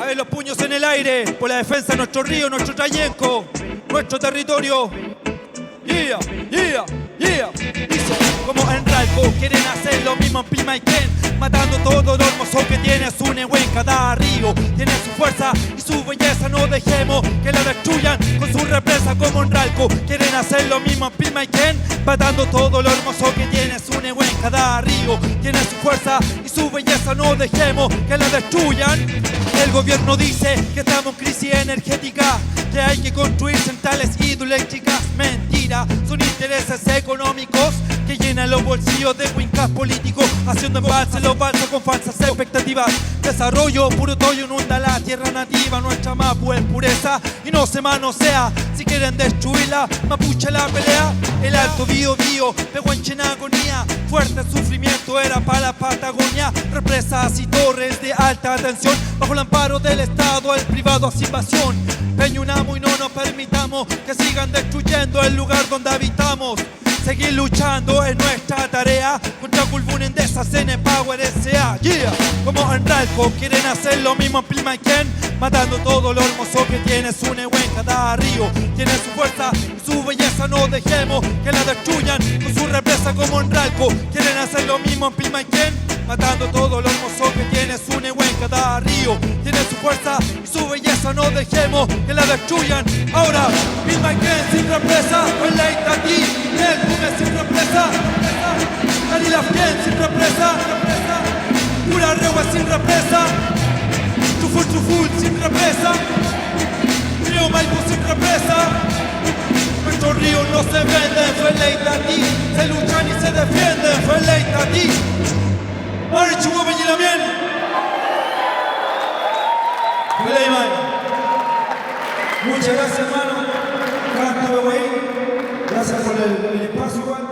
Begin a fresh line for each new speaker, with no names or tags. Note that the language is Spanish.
A ver, los puños en el aire, por la defensa de nuestro río, nuestro Trayenco, nuestro territorio. Yeah, yeah, yeah. Dice, como en Ralco, quieren hacer lo mismo en Pilmaiquén, matando todo lo hermoso que tiene su Nehuen. Cada río tiene su fuerza y su belleza, no dejemos que la destruyan con su represa. Como en Ralco, quieren hacer lo mismo en Pilmaiquén, matando todo lo hermoso que tiene su Nehuen. Cada río tiene su fuerza y su belleza, no dejemos que la destruyan. El gobierno dice que estamos en crisis energética, que hay que construir centrales hidroeléctricas. Mentira, son intereses económicos que llenan los bolsillos de wincas políticos, haciendo embalse los balsos con falsas expectativas. Desarrollo puro toyo inunda la tierra nativa, nuestra Mapu es pureza y no se manosea. Si quieren destruirla, mapuche la pelea. El Alto Biobío, Pehuenche en agonía, fuerte sufrimiento era para la Patagonia. Represas y torres de alta tensión, bajo el amparo del Estado, el privado hace invasión. Peñunamo y no nos permitamos que sigan destruyendo el lugar donde habitamos. Seguir luchando es nuestra tarea contra Culbún, Endesa, CN Power, S.A. Yeah. Como en Ralco, quieren hacer lo mismo en Pilmaiquén, matando todo lo hermoso que tiene su Nehuen. Cada río tiene su fuerza y su belleza, no dejemos que la destruyan con su represa. Como en Ralco, quieren hacer lo mismo en Pilmaiquén, matando todo lo hermoso que tiene su Nehuen. Cada río tiene su fuerza y su belleza, no dejemos que la destruyan. Ahora, Pilmaiquén sin represa, el Leitatí, el Cume sin represa, Carilafquén sin represa, Pura Regua sin represa, Truful sin represa, Río Maipo sin represa. Nuestros ríos no se venden, fue el Leitatí, se luchan y se defienden, fue el Leitatí. Marichugo Peñilamien. Muchas gracias, hermano. Gracias por el espacio, igual.